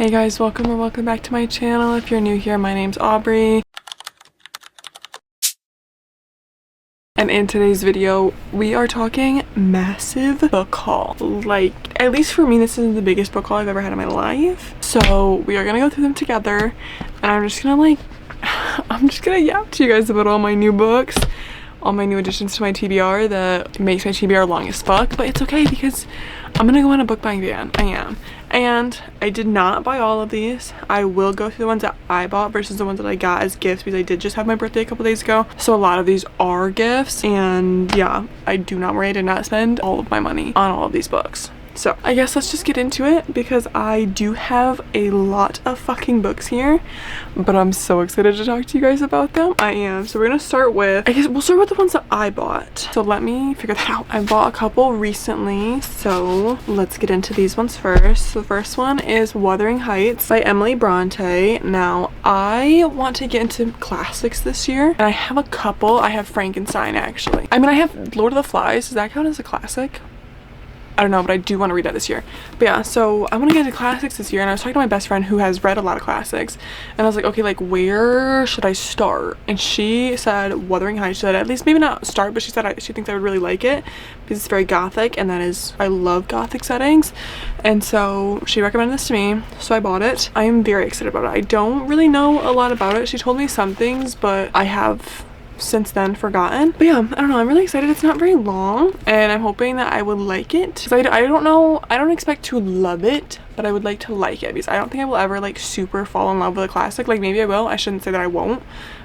Hey guys, welcome back to my channel. If you're new here, my name's Aubrey. And in today's video, we are talking massive book haul. Like, at least for me, this is the biggest book haul I've ever had in my life. So we are gonna go through them together, and I'm just gonna yap to you guys about all my new books, all my new additions to my TBR that makes my TBR long as fuck, but it's okay because I'm gonna go on a book buying ban. I am. And I did not buy all of these. I will go through the ones that I bought versus the ones that I got as gifts because I did just have my birthday a couple days ago. So a lot of these are gifts, and yeah, I do not worry, I did not spend all of my money on all of these books. So I guess let's just get into it because I do have a lot of fucking books here, but I'm so excited to talk to you guys about them. I am. So we're gonna start with, I guess we'll start with the ones that I bought. So let me figure that out. I bought a couple recently, so let's get into these ones first. So the first one is Wuthering Heights by Emily Bronte. Now I want to get into classics this year, and I have a couple. I have Frankenstein actually. I mean, I have Lord of the Flies. Does that count as a classic? I don't know, but I do want to read that this year. But yeah, so I want to get into classics this year, and I was talking to my best friend who has read a lot of classics, and I was like, okay, like where should I start? And she said Wuthering Heights. She said at least maybe not start, but she said she thinks I would really like it because it's very gothic, and that is, I love gothic settings, and so she recommended this to me, so I bought it. I am very excited about it. I don't really know a lot about it. She told me some things, but I have since then forgotten. But yeah, I don't know, I'm really excited. It's not very long, and I'm hoping that I would like it. So I don't know, I don't expect to love it, but I would like to like it because I don't think I will ever like super fall in love with a classic. Like maybe I will, I shouldn't say that I won't,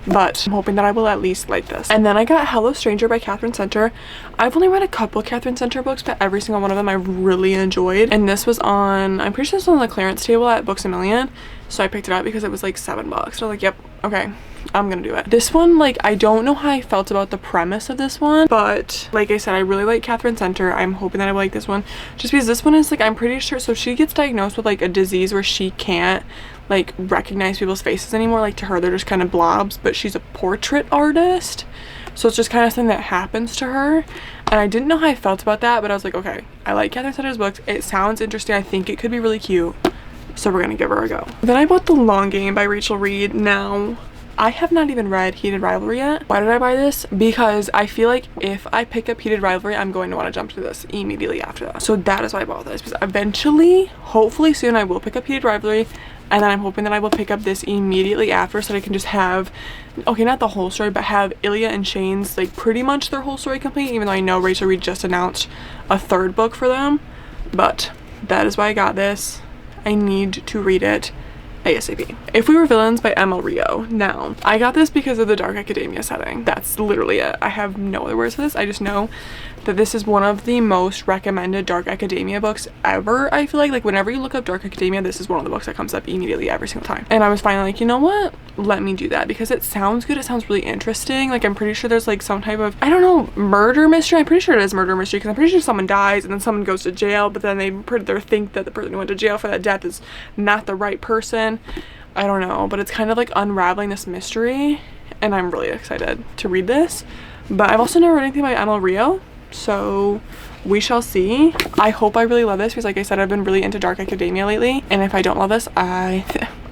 but I'm hoping that I will at least like this. And then I got Hello Stranger by Catherine Center. I've only read a couple Catherine Center books, but every single one of them I really enjoyed. And this was on, I'm pretty sure this was on the clearance table at Books A Million, so I picked it up because it was like $7. So I was like, yep, okay, I'm gonna do it. This one, like, I don't know how I felt about the premise of this one, but like I said, I really like Catherine Center. I'm hoping that I will like this one just because this one is like, I'm pretty sure, so she gets diagnosed with like a disease where she can't like recognize people's faces anymore. Like to her they're just kind of blobs, but she's a portrait artist, so it's just kind of something that happens to her, and I didn't know how I felt about that, but I was like, okay, I like Catherine Center's books, it sounds interesting, I think it could be really cute, so we're gonna give her a go. Then I bought The Long Game by Rachel Reed. Now I have not even read Heated Rivalry yet. Why did I buy this? Because I feel like if I pick up Heated Rivalry, I'm going to want to jump to this immediately after that. So that is why I bought this, because eventually, hopefully soon, I will pick up Heated Rivalry, and then I'm hoping that I will pick up this immediately after so that I can just have, okay, not the whole story, but have Ilya and Shane's like pretty much their whole story complete, even though I know Rachel Reed just announced a third book for them. But that is why I got this. I need to read it ASAP. If We Were Villains by Emma Rio. Now, I got this because of the dark academia setting. That's literally it. I have no other words for this. I just know that this is one of the most recommended dark academia books ever. I feel like whenever you look up dark academia, this is one of the books that comes up immediately every single time. And I was finally like, you know what? Let me do that because it sounds good. It sounds really interesting. Like, I'm pretty sure there's like some type of, I don't know, murder mystery. I'm pretty sure it is murder mystery because I'm pretty sure someone dies and then someone goes to jail, but then they think that the person who went to jail for that death is not the right person. I don't know, but it's kind of like unraveling this mystery, and I'm really excited to read this. But I've also never read anything by Emma Rio, so we shall see. I hope I really love this because like I said, I've been really into dark academia lately, and if I don't love this, I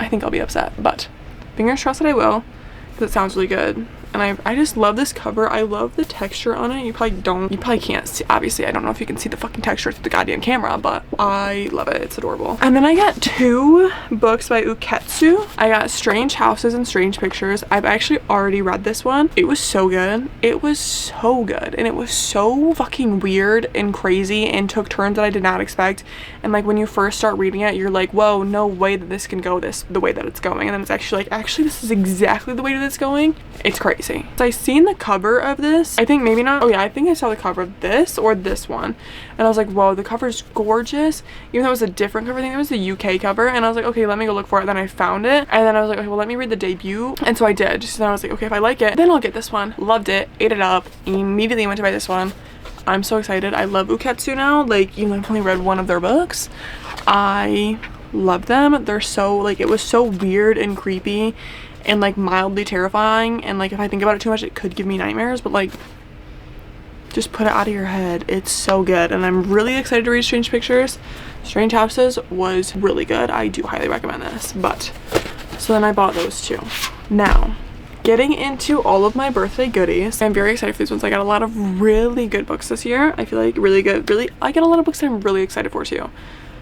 think I'll be upset, but fingers crossed that I will because it sounds really good. And I just love this cover. I love the texture on it. You probably can't see, obviously I don't know if you can see the fucking texture through the goddamn camera, but I love it. It's adorable. And then I got two books by Uketsu. I got Strange Houses and Strange Pictures. I've actually already read this one. It was so good. It was so good, and it was so fucking weird and crazy and took turns that I did not expect. And like when you first start reading it, you're like, whoa, no way that this can go the way that it's going, and then it's actually like, actually this is exactly the way that it's going. It's crazy. So I seen the cover of this, I think maybe not, oh yeah, I think I saw the cover of this or this one, and I was like, whoa, the cover's gorgeous, even though it was a different cover. I think it was the UK cover, and I was like, okay, let me go look for it. Then I found it, and then I was like, okay, well, let me read the debut, and so I did. So then I was like, okay, if I like it, then I'll get this one. Loved it, ate it up, immediately went to buy this one. I'm so excited. I love Uketsu now, like, even though I've only read one of their books, I love them. They're so, like, it was so weird and creepy and like mildly terrifying, and like if I think about it too much it could give me nightmares, but like just put it out of your head. It's so good, and I'm really excited to read Strange Pictures. Strange Houses was really good. I do highly recommend this. But so then I bought those two. Now getting into all of my birthday goodies, I'm very excited for these ones. I got a lot of really good books this year. I feel like really good, I get a lot of books that I'm really excited for too.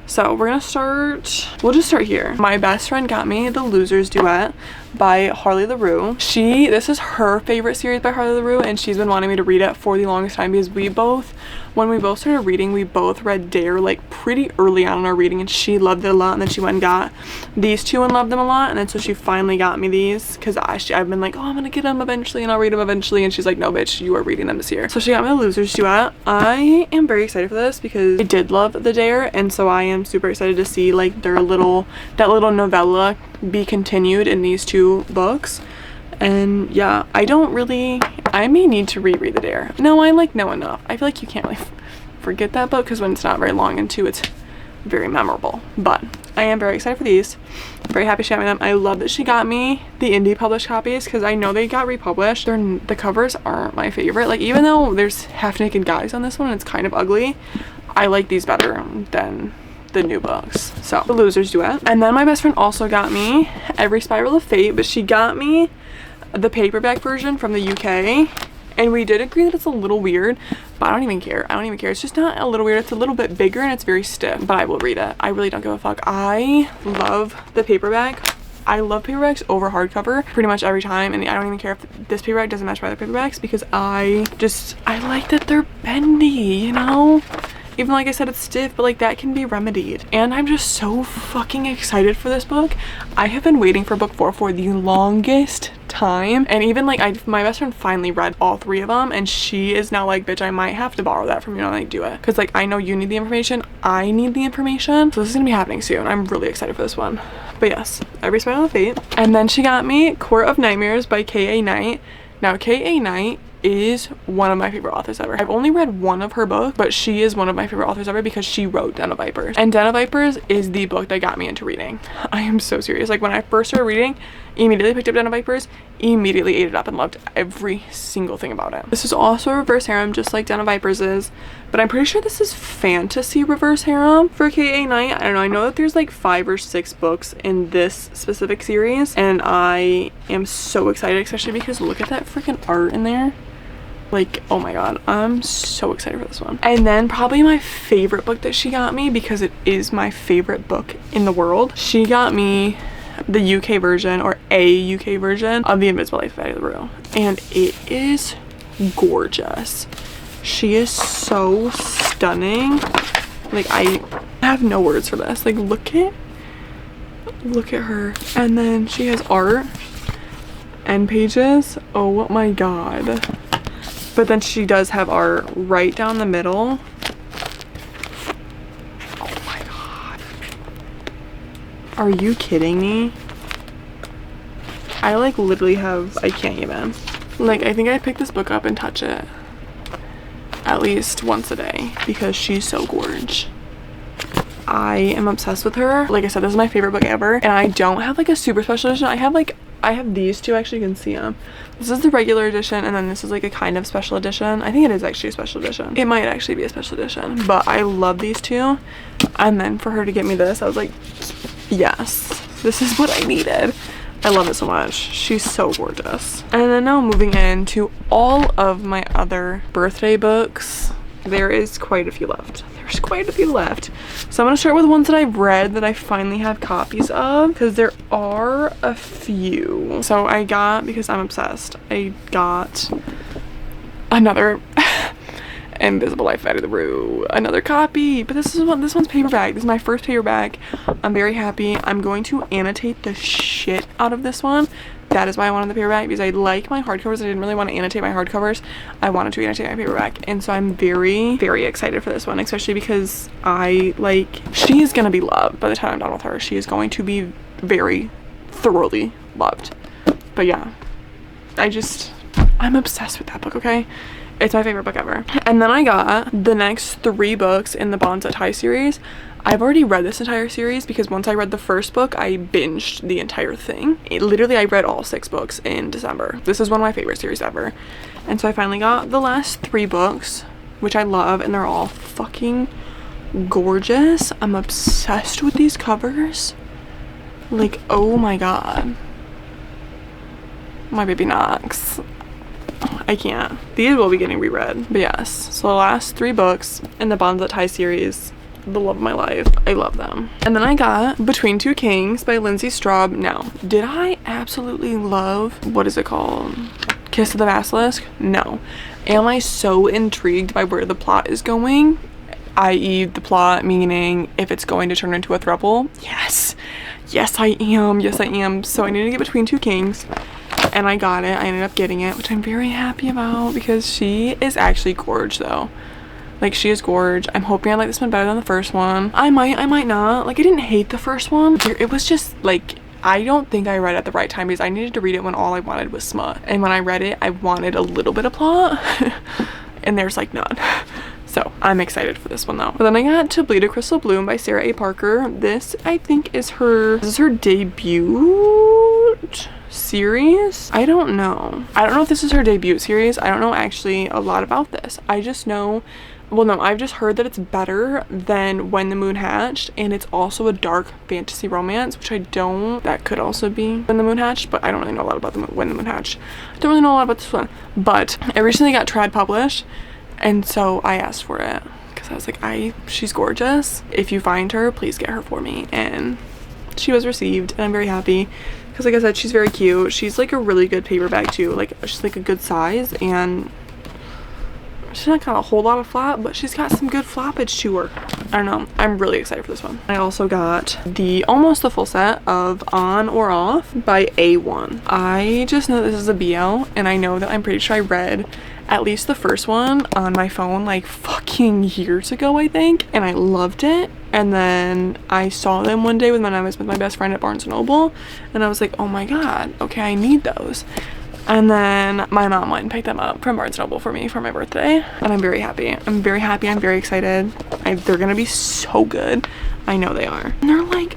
So we're gonna start, we'll just start here. My best friend got me The Loser's Duet by Harley LaRue. This is her favorite series by Harley LaRue, and she's been wanting me to read it for the longest time because when we both started reading, we both read Dare like pretty early on in our reading, and she loved it a lot, and then she went and got these two and loved them a lot, and then so she finally got me these because I've been like, oh, I'm gonna get them eventually and I'll read them eventually, and she's like, no bitch, you are reading them this year. So she got me The Loser's Duet. I am very excited for this because I did love the Dare, and so I am super excited to see like that little novella be continued in these two books. And yeah, I may need to reread the Dare. No, I like know enough. I feel like you can't really forget that book because when it's not very long and two, it's very memorable. But I am very excited for these. Very happy she got me them. I love that she got me the indie published copies because I know they got republished. The covers aren't my favorite. Like, even though there's half-naked guys on this one and it's kind of ugly, I like these better than the new books. So The Loser's Duet. And then my best friend also got me Every Spiral of Fate, but she got me the paperback version from the UK, and we did agree that it's a little weird, but I don't even care. It's just not a little weird, it's a little bit bigger and it's very stiff, but I will read it. I really don't give a fuck. I love the paperback. I love paperbacks over hardcover pretty much every time, and I don't even care if this paperback doesn't match my other paperbacks because I like that they're bendy, you know? Even like I said, it's stiff, but like that can be remedied. And I'm just so fucking excited for this book. I have been waiting for book 4 for the longest time, and even like my best friend finally read all 3 of them, and she is now like, bitch, I might have to borrow that from you and like do it, because like I know you need the information, I need the information, so this is gonna be happening soon. I'm really excited for this one. But yes, Every Spiral of Fate. And then she got me Court of Nightmares by K.A. Knight. Now K.A. Knight is one of my favorite authors ever. I've only read one of her books, but she is one of my favorite authors ever because she wrote Den of Vipers. And Den of Vipers is the book that got me into reading. I am so serious. Like, when I first started reading, immediately picked up Den of Vipers, immediately ate it up and loved every single thing about it. This is also a reverse harem, just like Den of Vipers is, but I'm pretty sure this is fantasy reverse harem for K.A. Knight. I don't know. I know that there's like 5 or 6 books in this specific series, and I am so excited, especially because look at that freaking art in there. Like, oh my god, I'm so excited for this one. And then probably my favorite book that she got me, because it is my favorite book in the world, she got me the UK version, or a UK version of The Invisible Life of Addie LaRue, and it is gorgeous. She is so stunning. Like, I have no words for this. Like, look at her. And then she has art and pages. Oh my god. But then she does have art right down the middle. Oh my god. Are you kidding me? I like literally I can't even. Like, I think I pick this book up and touch it at least once a day because she's so gorge. I am obsessed with her. Like I said, this is my favorite book ever, and I don't have like a super special edition. I have these two, actually. You can see them. This is the regular edition, and then this is like a kind of special edition. I think it is actually a special edition. It might actually be a special edition, but I love these two. And then for her to get me this, I was like, yes, this is what I needed. I love it so much. She's so gorgeous. And then now moving into all of my other birthday books. There is quite a few left. There's quite a few left. So I'm going to start with ones that I've read that I finally have copies of, because there are a few. So I got, because I'm obsessed, I got another Invisible Life of Addie LaRue, another copy, but this one's paperback. This is my first paperback. I'm very happy. I'm going to annotate the shit out of this one. That is why I wanted the paperback, because I like my hardcovers. I didn't really want to annotate my hardcovers. I wanted to annotate my paperback, and so I'm very, very excited for this one, especially because she is going to be loved by the time I'm done with her. She is going to be very thoroughly loved. But yeah, I'm obsessed with that book, okay? It's my favorite book ever. And then I got the next 3 books in the Bonds That Tie series. I've already read this entire series because once I read the first book, I binged the entire thing. Literally, I read all 6 books in December. This is one of my favorite series ever. And so I finally got the last 3 books, which I love, and they're all fucking gorgeous. I'm obsessed with these covers. Like, oh my god. My baby Knox. I can't. These will be getting reread. But yes, so the last 3 books in the Bonds That Tie series, the love of my life. I love them. And then I got Between Two Kings by Lindsay Straub. Now, did I absolutely love, what is it called? Kiss of the Basilisk? No. Am I so intrigued by where the plot is going? I.e. the plot meaning if it's going to turn into a throuple? Yes. Yes, I am. Yes, I am. So I needed to get Between Two Kings. And I got it. I ended up getting it, which I'm very happy about because she is actually gorge though. Like, she is gorge. I'm hoping I like this one better than the first one. I might not. Like, I didn't hate the first one. It was just like, I don't think I read it at the right time because I needed to read it when all I wanted was smut. And when I read it, I wanted a little bit of plot and there's like none. So I'm excited for this one though. But then I got To Bleed a Crystal Bloom by Sarah A. Parker. This I think is her debut series. I don't know if this is her debut series. I don't know actually a lot about this. I just know, well no, I've just heard that it's better than When the Moon Hatched, and it's also a dark fantasy romance, which that could also be When the Moon Hatched, but I don't really know a lot about When the Moon Hatched. I don't really know a lot about this one, but it recently got trad published, and so I asked for it because I was like, she's gorgeous. If you find her, please get her for me. And she was received, and I'm very happy because, like I said, she's very cute. She's like a really good paperback too. Like, she's like a good size, and she's not got a whole lot of flap, but she's got some good flappage to her. I don't know. I'm really excited for this one. I also got almost the full set of On or Off by A1. I just know this is a BL, and I know that I'm pretty sure I read at least the first one on my phone like fucking years ago, I think, and I loved it. And then I saw them one day when I was with my best friend at Barnes & Noble, and I was like, oh my god, okay, I need those. And then my mom went and picked them up from Barnes & Noble for me for my birthday, and I'm very happy. I'm very happy. I'm very excited. They're gonna be so good. I know they are. And they're like,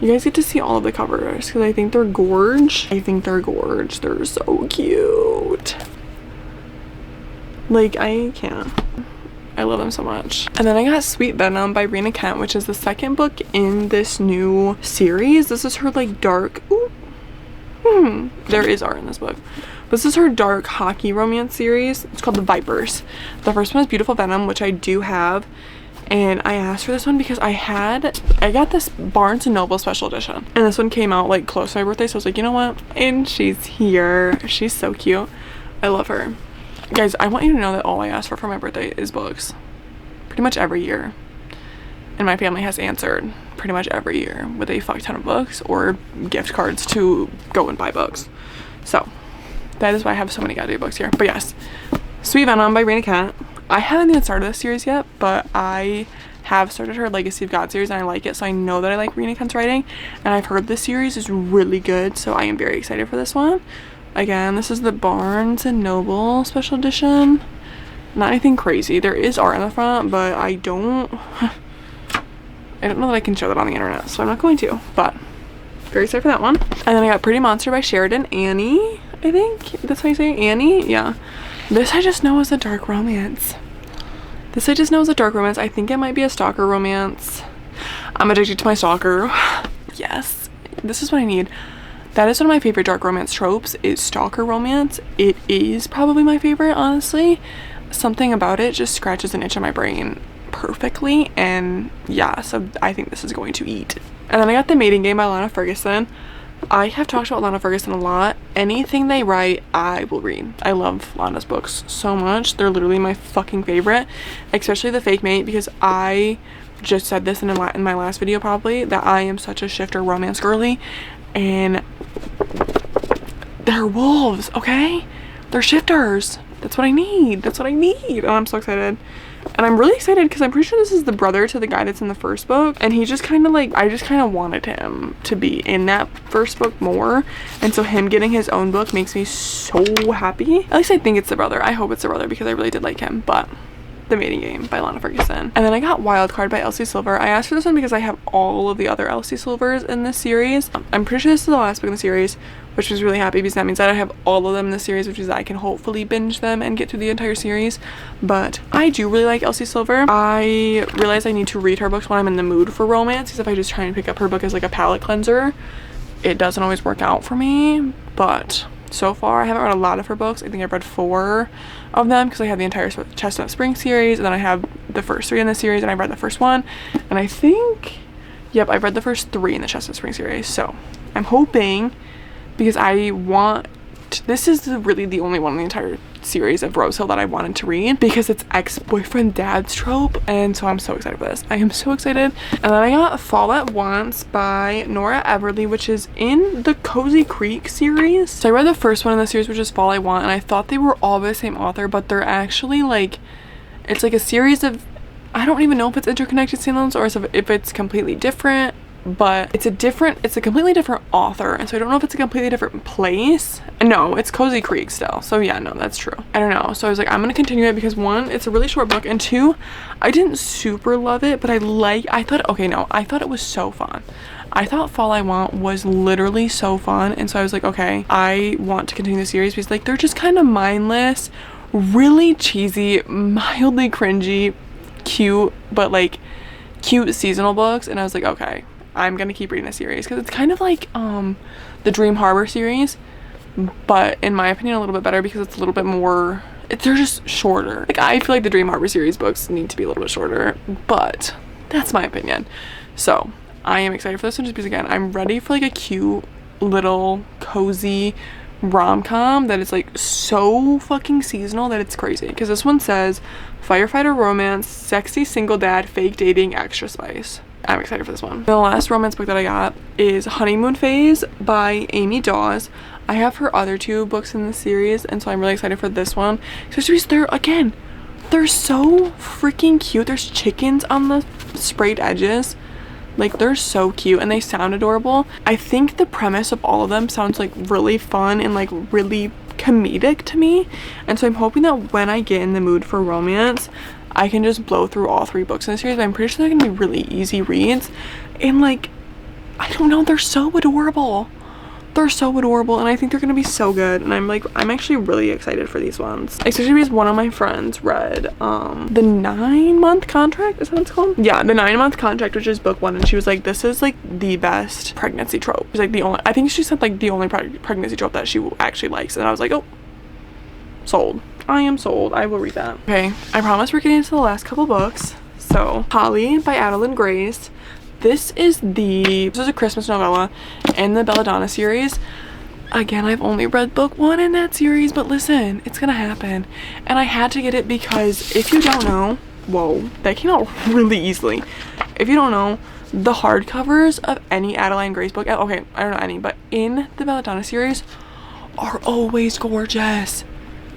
you guys get to see all of the covers because I think they're gorge. I think they're gorge. They're so cute. Like, I can't. I love them so much. And then I got Sweet Venom by Rena Kent, which is the second book in this new series. This is her like dark, there is art in this book. This is her dark hockey romance series. It's called The Vipers. The first one is Beautiful Venom, which I do have. And I asked for this one because I got this Barnes & Noble special edition. And this one came out like close to my birthday. So I was like, you know what? And she's here. She's so cute. I love her. Guys, I want you to know that all I ask for my birthday is books. Pretty much every year. And my family has answered pretty much every year with a fuck ton of books or gift cards to go and buy books. So that is why I have so many goddamn books here. But yes, Sweet Venom by Rena Kent. I haven't even started this series yet, but I have started her Legacy of God series and I like it, so I know that I like Rena Kent's writing, and I've heard this series is really good, so I am very excited for this one. Again, this is the Barnes & Noble special edition. Not anything crazy. There is art on the front, but I don't know that I can show that on the internet, so I'm not going to, but very excited for that one. And then I got Pretty Monster by Sheridan Annie, I think that's how you say it. Annie? Yeah. This I just know is a dark romance. I think it might be a stalker romance. I'm addicted to my stalker. Yes. This is what I need. That is one of my favorite dark romance tropes, is stalker romance. It is probably my favorite, honestly. Something about it just scratches an itch in my brain perfectly, and yeah, so I think this is going to eat. And then I got The Mating Game by Lana Ferguson. I have talked about Lana Ferguson a lot. Anything they write, I will read. I love Lana's books so much. They're literally my fucking favorite, especially The Fake Mate, because I just said this in my last video probably, that I am such a shifter romance girly, and they're wolves, okay? They're shifters. That's what I need. And I'm so excited. And I'm really excited because I'm pretty sure this is the brother to the guy that's in the first book, and he just kind of like, I just kind of wanted him to be in that first book more, and so him getting his own book makes me so happy. At least I think it's the brother. I hope it's the brother because I really did like him, but The Mating Game by Lana Ferguson. And then I got Wildcard by Elsie Silver. I asked for this one because I have all of the other Elsie Silvers in this series. I'm pretty sure this is the last book in the series, which was really happy because that means that I have all of them in the series, which is I can hopefully binge them and get through the entire series. But I do really like Elsie Silver. I realize I need to read her books when I'm in the mood for romance, because if I just try and pick up her book as like a palate cleanser, it doesn't always work out for me. But so far I haven't read a lot of her books. I think I've read 4 of them because I have the entire Chestnut Spring series, and then I have the first 3 in the series, and I read the first one, and I think, yep, I've read the first 3 in the Chestnut Spring series. So I'm hoping, because I want, this is really the only one in the entire series of Rose Hill that I wanted to read, because it's ex-boyfriend dad's trope, and so I'm so excited for this. I am so excited. And then I got Fall at Once by Nora Everly, which is in the Cozy Creek series. So I read the first one in the series, which is Fall I Want, and I thought they were all by the same author, but they're actually like, it's like a series of, I don't even know if it's interconnected standalones or if it's completely different, but it's a completely different author, and so I don't know if it's a completely different place. No, it's Cozy Creek still, so yeah, no, that's true. I don't know. So I was like, I'm gonna continue it because 1, it's a really short book, and 2, I didn't super love it, but I thought it was so fun. I thought Fall I Want was literally so fun, and so I was like, okay, I want to continue the series because like they're just kind of mindless, really cheesy, mildly cringy, cute, but like cute seasonal books. And I was like, okay, I'm gonna keep reading the series because it's kind of like the Dream Harbor series, but in my opinion a little bit better because it's a little bit more, they're just shorter. Like I feel like the Dream Harbor series books need to be a little bit shorter, but that's my opinion. So I am excited for this one just because again, I'm ready for like a cute little cozy rom-com that is like so fucking seasonal that it's crazy. Because this one says firefighter romance, sexy single dad, fake dating, extra spice. I'm excited for this one. The last romance book that I got is Honeymoon Phase by Amy Dawes. I have her other 2 books in the series, and so I'm really excited for this one, especially because they're so freaking cute. There's chickens on the sprayed edges. Like they're so cute and they sound adorable. I think the premise of all of them sounds like really fun and like really comedic to me, and so I'm hoping that when I get in the mood for romance, I can just blow through all 3 books in the series. But I'm pretty sure they're gonna be really easy reads, and like, I don't know, they're so adorable. They're so adorable, and I think they're gonna be so good, and I'm actually really excited for these ones, especially because one of my friends read the 9-month contract, is that what it's called? Yeah, the 9-month contract, which is book 1, and she was like, this is like the best pregnancy trope. It's like the only, I think she said like the only pregnancy trope that she actually likes, and I was like, oh, sold. I am sold. I will read that. Okay, I promise we're getting into the last couple books. So Holly by Adeline Grace. This is a Christmas novella in the Belladonna series. Again, I've only read book 1 in that series, but listen, it's gonna happen. And I had to get it because if you don't know, whoa, that came out really easily. If you don't know, the hardcovers of any Adeline Grace book, okay, I don't know any, but in the Belladonna series are always gorgeous.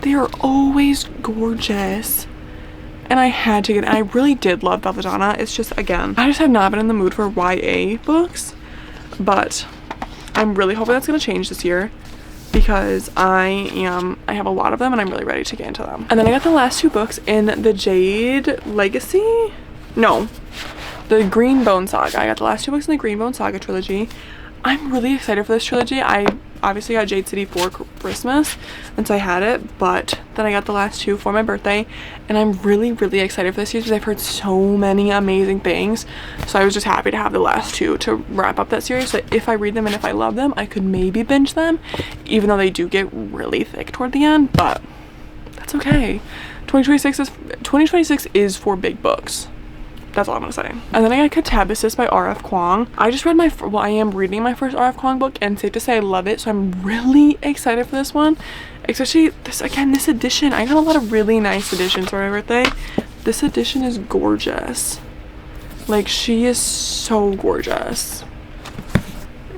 They are always gorgeous. And I had to get it. And I really did love Belladonna. It's just, again, I just have not been in the mood for YA books, but I'm really hoping that's going to change this year because I have a lot of them and I'm really ready to get into them. And then I got the last 2 books in the Jade Legacy? No, the Greenbone Saga. I got the last 2 books in the Greenbone Saga trilogy. I'm really excited for this trilogy. I obviously got Jade City for Christmas, and so I had it, but then I got the last 2 for my birthday, and I'm really, really excited for this series because I've heard so many amazing things. So I was just happy to have the last 2 to wrap up that series, so if I read them and if I love them, I could maybe binge them, even though they do get really thick toward the end, but that's okay. 2026 is for big books. That's all I'm gonna say. And then I got Catabasis by R.F. Kuang. I just read I am reading my first R.F. Kuang book, and safe to say I love it, so I'm really excited for this one. Especially this edition. I got a lot of really nice editions for my birthday. This edition is gorgeous. Like, she is so gorgeous.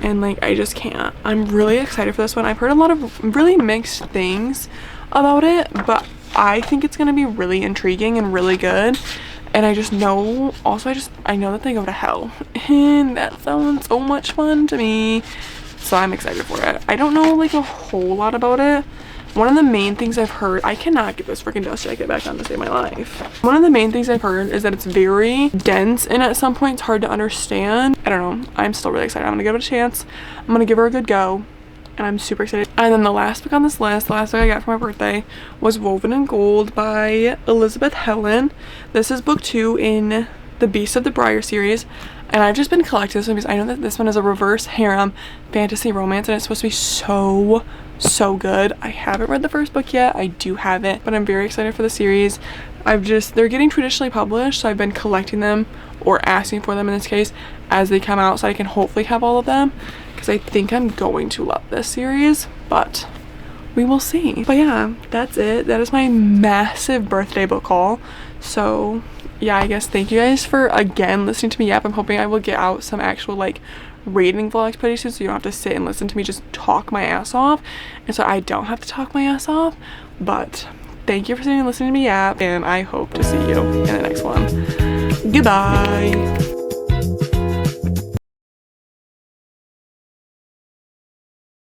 And like, I just can't. I'm really excited for this one. I've heard a lot of really mixed things about it, but I think it's gonna be really intriguing and really good. And I just know, also I know that they go to hell, and that sounds so much fun to me, so I'm excited for it. I don't know like a whole lot about it, one of the main things I've heard, I cannot get this freaking dust jacket back on to save my life. One of the main things I've heard is that it's very dense and at some point it's hard to understand. I don't know. I'm still really excited. I'm gonna give it a chance. I'm gonna give her a good go. And I'm super excited. And then the last book on this list, the last book I got for my birthday, was Woven in Gold by Elizabeth Helen. This is book 2 in the Beast of the Briar series. And I've just been collecting this one because I know that this one is a reverse harem fantasy romance and it's supposed to be so good. I haven't read the first book yet. I do have it, but I'm very excited for the series. They're getting traditionally published, so I've been collecting them, or asking for them in this case, as they come out so I can hopefully have all of them, because I think I'm going to love this series, but we will see. But yeah, that's it. That is my massive birthday book haul. So yeah, I guess thank you guys for again listening to me yap. I'm hoping I will get out some actual like reading vlogs pretty soon, so you don't have to sit and listen to me just talk my ass off, and so I don't have to talk my ass off. But thank you for sitting and listening to me yap, and I hope to see you in the next one. Goodbye.